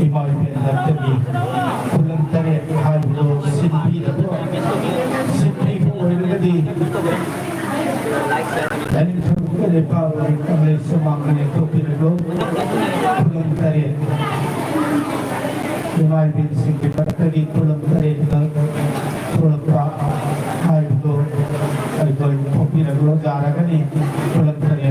이마을 벤답들이 굴렁땅에 하루도 신비도 신비 오일들이 나는 정글의 파워를 кам을 소망하는 도피르고 굴렁땅에 이마을 벤신기 바닥이 굴렁땅에 굴렁땅 하루도 알고 도피르고 자라가니 굴렁땅에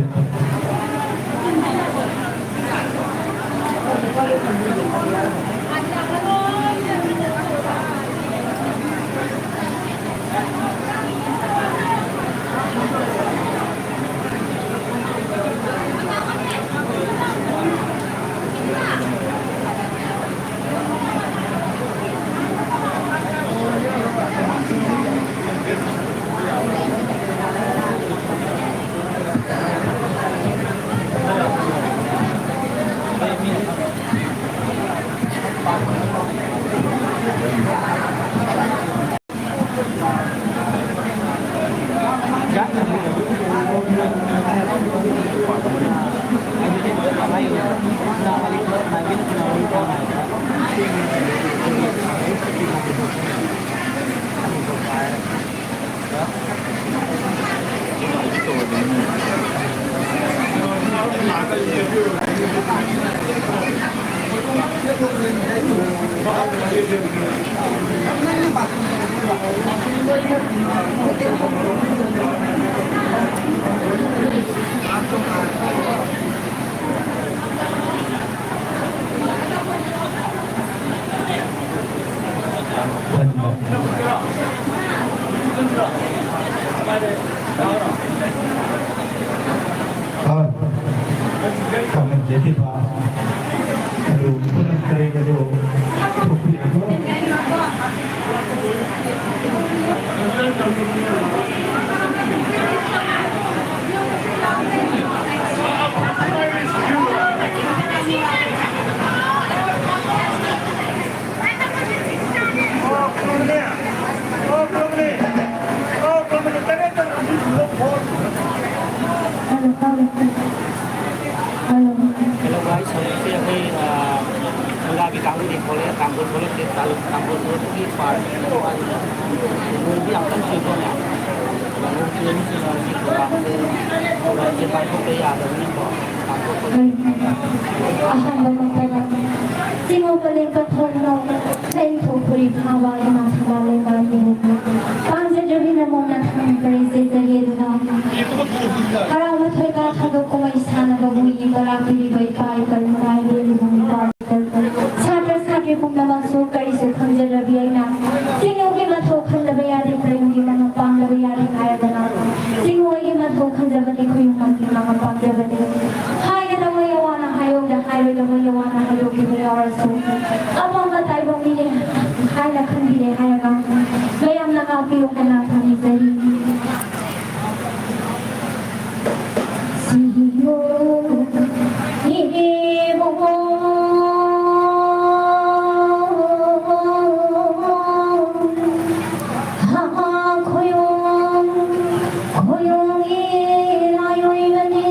kamu jadi pak, aduh, kurang keren aduh, kopi aduh. Hello guys, saya lagi kamu di Korea, kampus di kampus di Park. Mungkin akan contohnya, mungkin ini sudah di Korea, kalau kita Korea ada ini kok, kampus. Singo paling kathono, sen thupuri bhawa ina thamale bani. Panse jobi na mona tham kare se zariye duna. Harawa thoika thado komai sana babu yi bara piri bai kai kal mai le bumi par. Chhatra chhatri pumna manso kari se khamjar rabi aina. Singo ke matho khanda bayari prem ki mano pang la bayari kaya dana. Singo ke matho khanda bani khuyung man ki mano pang la bani. Hai na moya wana hayo da hayo da moya wana hayo ki bari aras अब हम बताए वो मिले हाय लखन भी रहे हाय गाँव मैं हम लगा के लोग ना थाने सही सीहो ये वो हाँ खोयो खोयो ये लायो इवने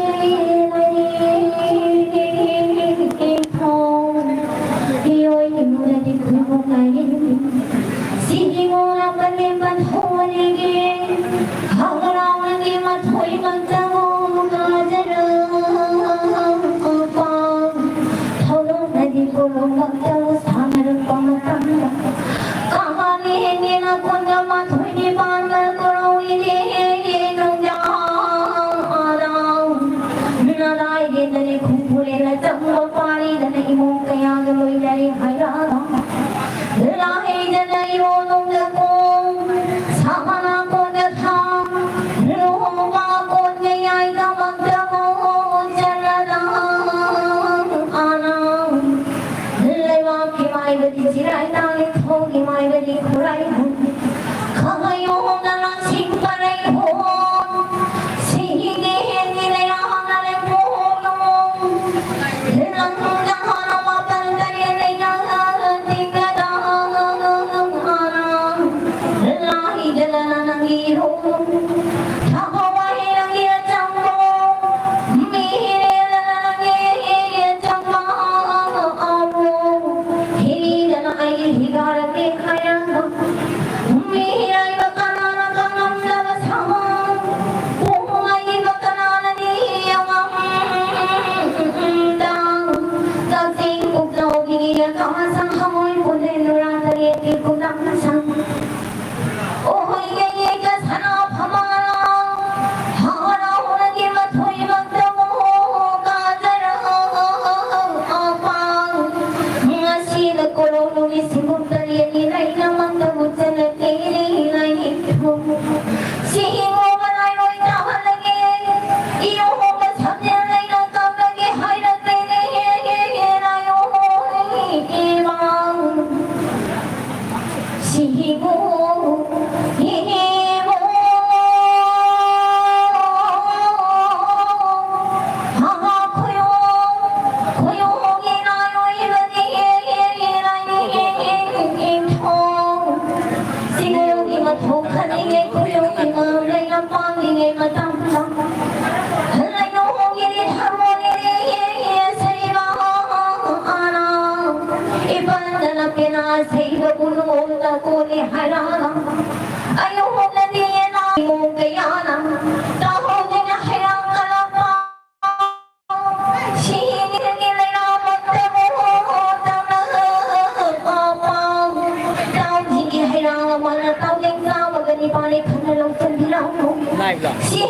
Live lang.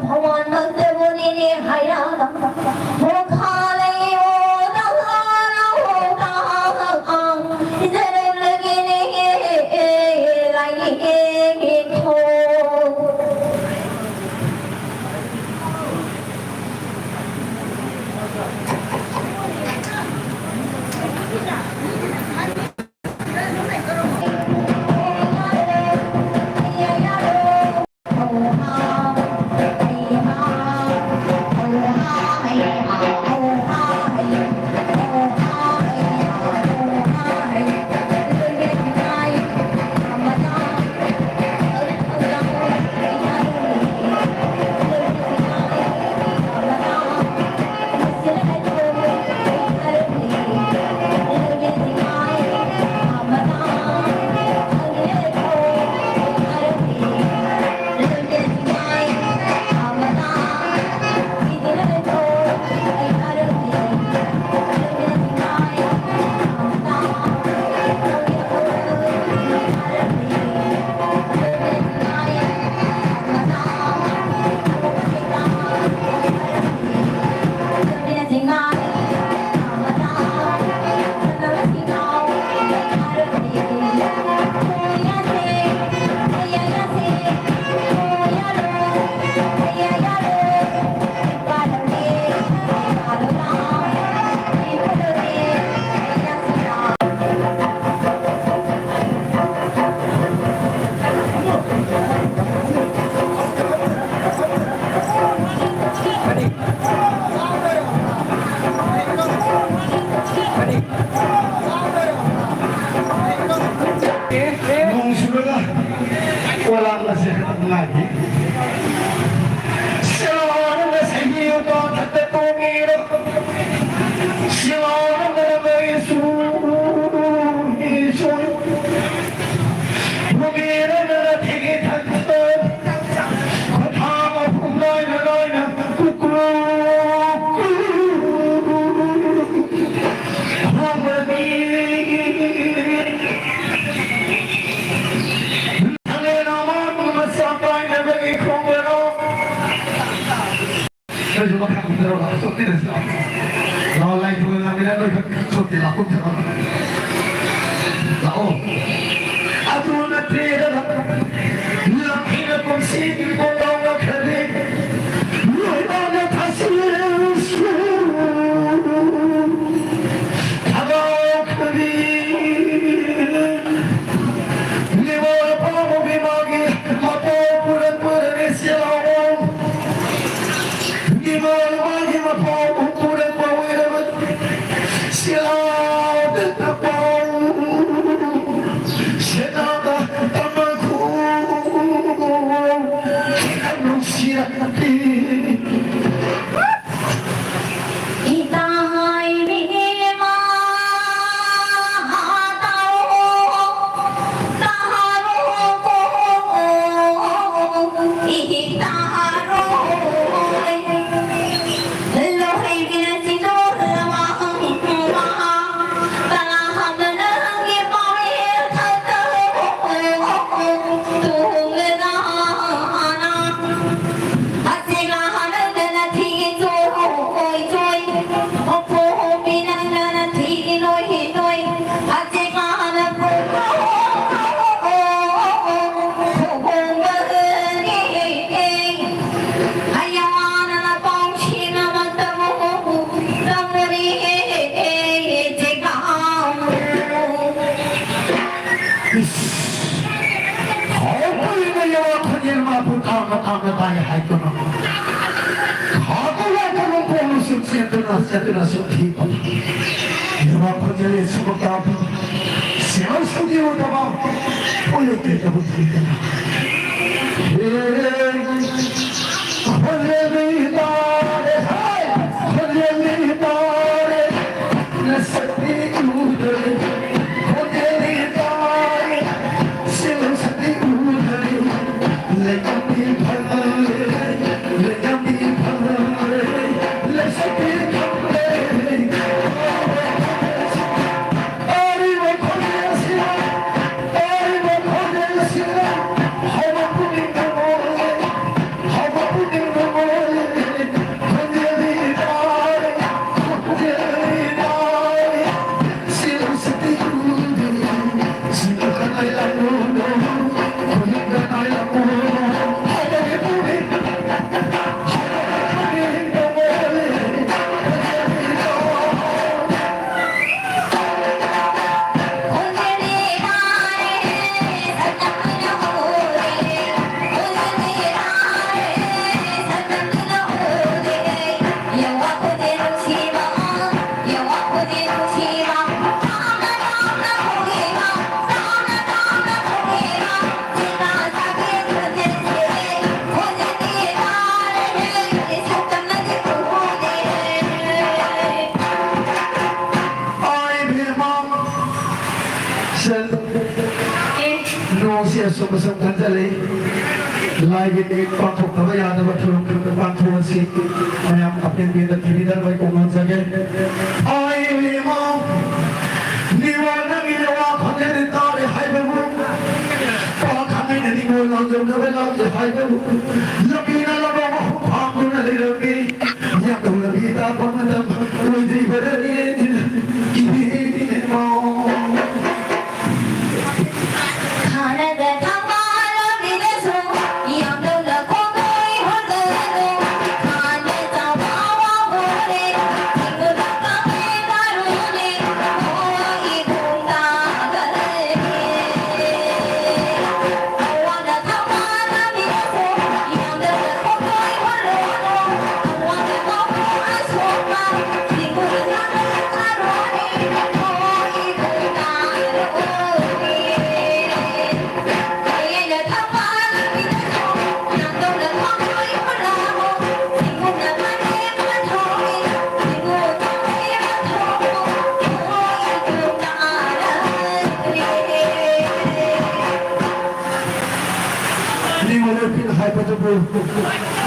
भगवान तेरे हया वो खाले होता जरे लगे ने लाई ठो Walang nasihat lagi. Selalu nasihat untuk tertungir. Selalu mengesu isu. Mungkin ada tinggi takut. Kau pulai nelayan kuku. Saya juga kamu terlalu asal tidak sah. Kalau lain juga nggak ada lagi seperti aku terlalu. Tahu? Aku nanti ada lagi nak kongsi orang nak kali. Luar nak hasil. Kalau kali ni boleh pamu bimagi, apa puran puran siapa? Bagi apa ukuran pawai siapa terpau sedangkan temanku manusia kita ini asum kanjali lagi di pantuk kaba ya ada betul pantuk si ayam apin bida kiri dan baik umum saja ay lima niwana niwa khane ni tare hai babu pa khane ni mo lo jo kaba lo hai babu lakina lo ba phamu na le roki ya to la bida pamada lo ji bari ki ni mo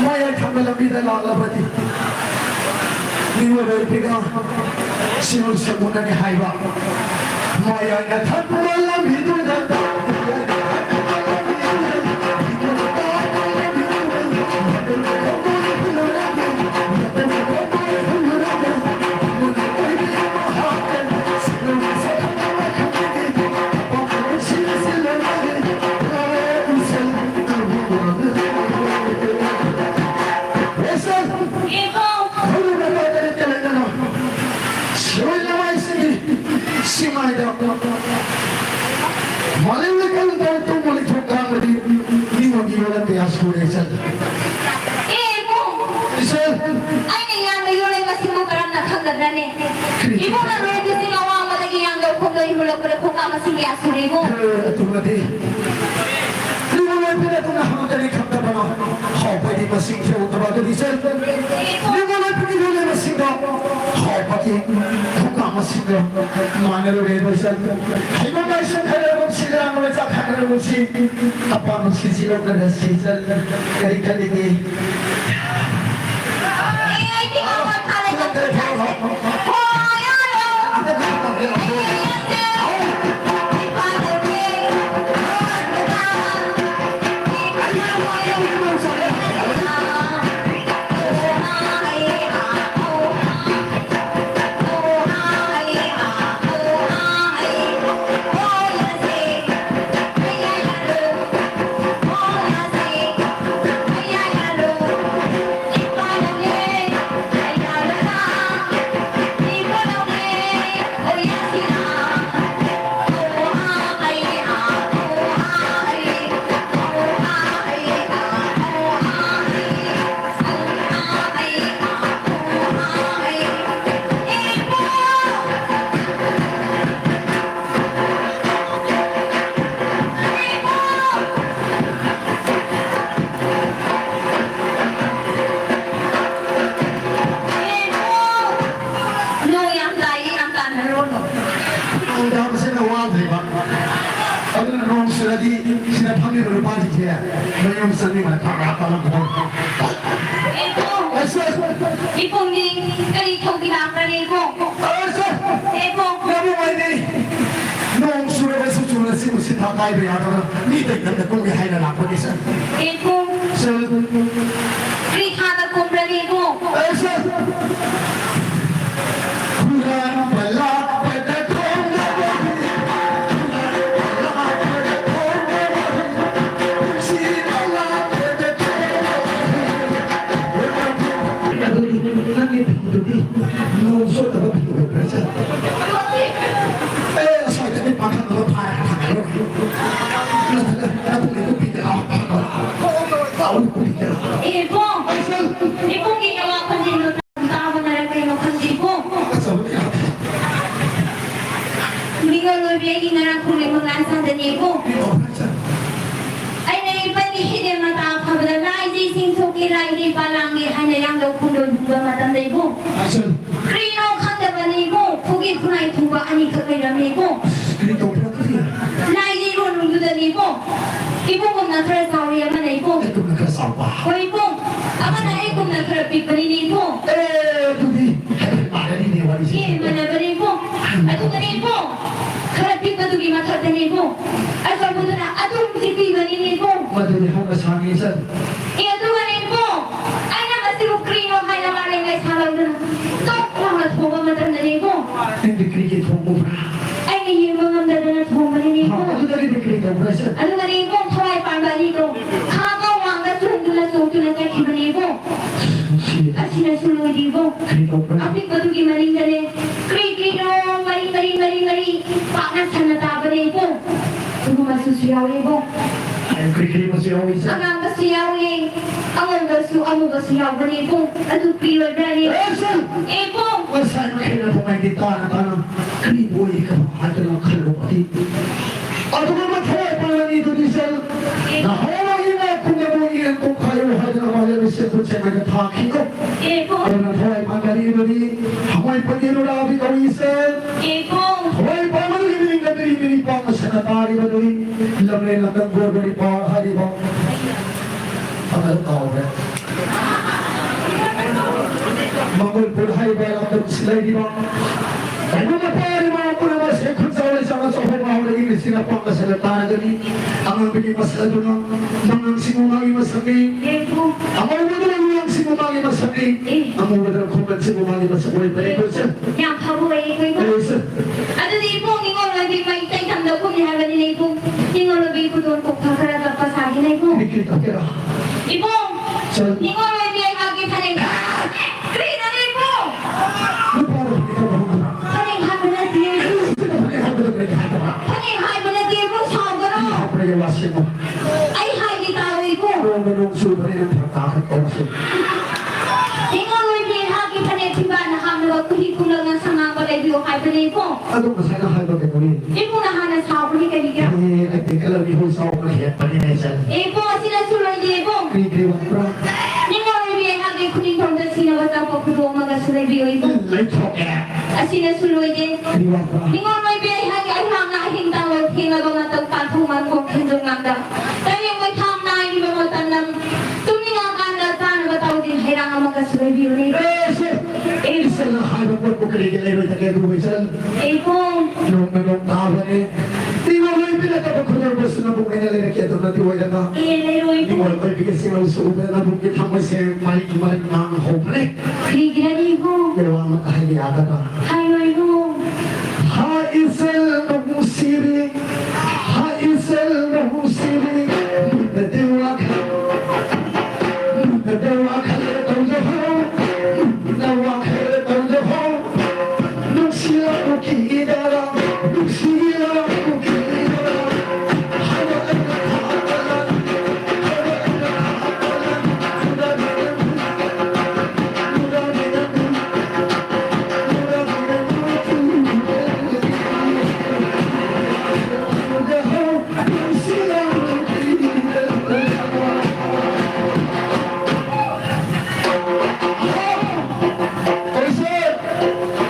Maya kamala bida lala bati. Niwa berpiga sinul semuna ni haiba. Maya na kamala bida lala. Malaikan tahu tu boleh cakap lagi ni mungkin orang biasa boleh saja. Ibu, Isel, ini yang menyuruh masih bukan nak tangga ni. Ibu nak ready sih awam lagi yang dah kau dah ibu nak berkuka masih biasa ibu. tu mati. Ni boleh bila tu nak hamil jadi kata bana. Kau pergi masing jauh tu baru Isel. Ni boleh pergi boleh masing dah. Kau pergi kuka masing dah. Mana lu ready Isel? Ibu masing ada silang mereka khana mesti apa mesti silang kerja Isel. Kali ni. Ini awak kali kerja. Oh ya ya. Sila panggil rumah dia, mayom seni mana kagak kalam kau. Ibu ni kali kau bilang kali ibu. Ibu. Nabi mana? Nong surat surat si mesti tak kaya berada. Ni tak nak kau behai nak apa ni sah? Ibu. Rika tak kau berani ibu. Kurang balak pada kau. Ibu, ibu ginawa ko din tama na lang kayo kandipo. Hindi ko lubiyagin na lang kung limang lansang din ibu. Ay naipanihin yung matapag na laisi singsuki laisi palangi hanya yang daw kung doon matanda ibu. Krino kanda ba na ibu? Pugit ko na ituba ani kakailam ibu. Laisi ron yung yudan ibu. Ipong na kaya sawi naman na ipong. Ito nagkasawa. O ipong, ama na ipong na kaya pipanin ipong. Tuti. Mana ni wali Eh, mana ba rin ipong? Ato ka rin ipong. Kaya pipatugi matata ni ipong. At sa puto na, ato si pipanin ipong. Madali mo kasangisan. Eh, ato ka rin ipong. Ay na, kasi ko krino kaya na maling ngay salaw na. Tok lang at po matanda ni ipong. Hindi krikit mo mo. Ay, ngayon mga dada na po manin ipong. Ano na rin krikit mo sa? Ano ka rin ipong? Tawai parbali ko. Kakawang na tulad na kay kibanin ipong. At sinasunod ipong. Krikit mo. Apik ko tugi maling dali. Kri-kri-no, mali. Paknas sa nataba na ipong. Tugo masusuyaw ipong. Ay krikit mo siya isa. Ang kasiyaw eh. Ang gasiyaw ba na ipong. At upiwa na ni Esa! ipong. Masaan kayo na pumagdita na tanong kriboy ka ato ng kalupati. Ato ka matawag pala nito ni Sel. Nahawang ina kung nabuhian kung kayo hada na wala ni Sel kung siya nagtataki ko. Ipong. Ano na tawag pagkalino ni Hamoy pagino na abi ka Isel. Ipong. Hamoy pa manulibiling na binibili pa ang sanatari na doon. Lamay lang ng gordo ni pa hali ba. Ang tao ba? Mangul pulhay ba lang ang sila di ba? Ay mga pari mga po naman siya kung sa wala siya sa mga naging sinapang kasalata na gani ang ang bigay masalado ng mga simungang imasagay. Ipong. Ang mga mo lang yung simungang imasagay. Ang mga mo kung ba't simungang imasagay pa rin ko siya. Yang kabuhay ko ipong. Ayun siya. Ano di ipong, ingol lagi maitay tanda ko ni Haga nila ipong. Ingol lagi ko doon kung kakaragat pa sa akin na ipong. Hindi kita kira. Ipong! Siya. Ingol lagi ay agi paning. Krina na ipong! Ano para ikaw ba mo? Paning haga na di ipong. Sino ba ikaw ba nagkakatawa? Paning haga na di ipong sa gano. Ako na yung wasin mo. Ay hagi tao ipong. Kung anong suba rin ang pagkakit ko na siya. Ingol lagi ay agi paning tiba na hamla kuhikulang ng sanga balay biyo kay paning ipong. Ano ba sana kayo gagawin? Ipong nahanan sa ako ni kaliga. Eh, nagteka lang yung sa ako na hiyan pa ni Nelson. Ipong sinasulay di ipong. Kinikiwan ko lang. Ingol lagi ay agi kuning tongdan sinabasa ko kudo magasulay biyo ipong. Let's talk eh. Asinasulay din. Kiniwan ko lang. Ningon may biyahagi ay hangahing tawag hinagaw na tagpatuman ko kindong nagda. Tayo may tam na hindi mo matanang tumingang kandata na bataw din hirang ang magkasulay biyo ni. Eh, sir. Eh, isa na hanap ko kung kinikilay mo yung takay mo isa. Eh kung Nung tawa eh. Di mo lang pinatapag ko na gusto na bukay na rin kaya na tiwala na. ileroy Di ko. mo lang pagbigas siya ng suba na bukit hanggang siya malik-malik na ang hombre. Krigirani ko. Dalawa ang matahiliata ka. Hayroy ko. Haisel na musiri, haisel na musiri, nadawa ka, nadawa ka tawdaho, nung sila ko kiidara, nung sila ko kiidara, hawaan na kaatalan,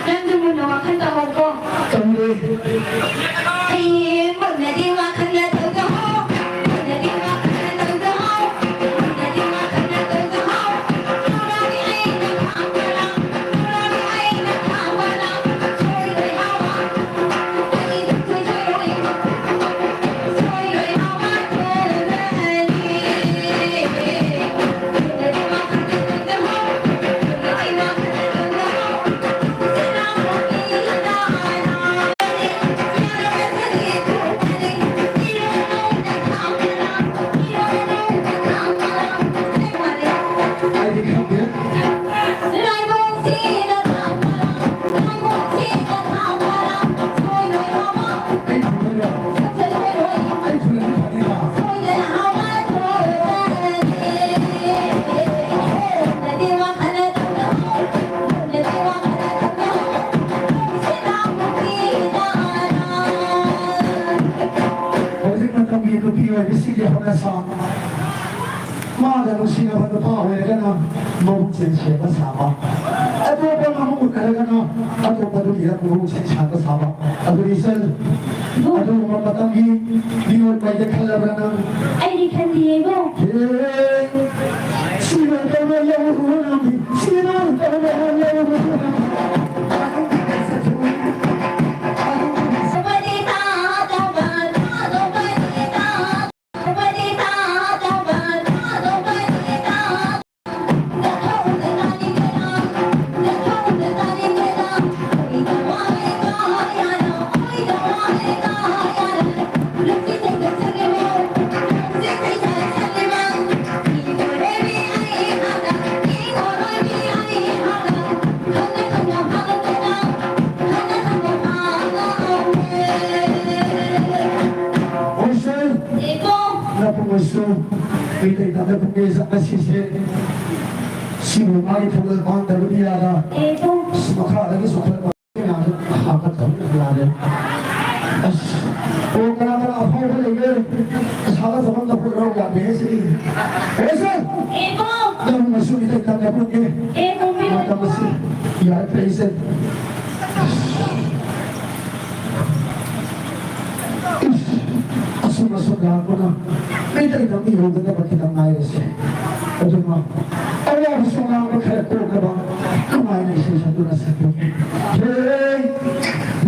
Nandun mo na makanta ko ko. Ay, magna di makanta tawdaho. Magna di makanta tawdaho. Magna di makanta tawdaho. Marami ay nakakawala. Marami ay nakakawala. Soy ay hawa. Ay, soy hawa. Soy ay hawa. Magna di makanta tawdaho. Magna di makanta tawdaho. Ay, di ka ba? Ay, wala. Ay, wala. Kasi nagkamili ko piyo, bisili ako na sa mga ganong sinapan na pa, wala ka na mawagsan siya kasama. At wala pa mga karagana ato paduli at puro sa kasama. Ato Rizal, ato mga matangi, dinol pa yung kalabran ng Ay, di kan Diego. sino ka na yung namin? Sino ka na yung namin? Balita, dapat, balita. Balita, dapat, balita. Napungusto, kita ita na pungisa kasi sinumay tungal pang daluniya sumakala ni sukal pa hakat kami naglala. O kaya ako ko lagi saka sa mga pagkaw ya besi. Besi. Napungusto kita ita na pungisa. Napungusto ya present. Sumasunda ako na may talagang ihugan na ba't kitang ayos eh. Ito mo, ayaw gusto nga ako magkalako ka ba? Kumain na isa siya doon na sa ito. Hey!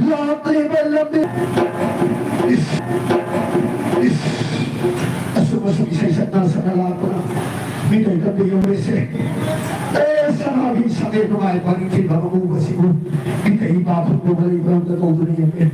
Lahat na labi! Sumasunda isa nasa nalako na may talagang yung bese. Sa naging sakit ko nga ipangin ba mabugas ko. Hindi kayo ibabot mo balik ang natulog niya.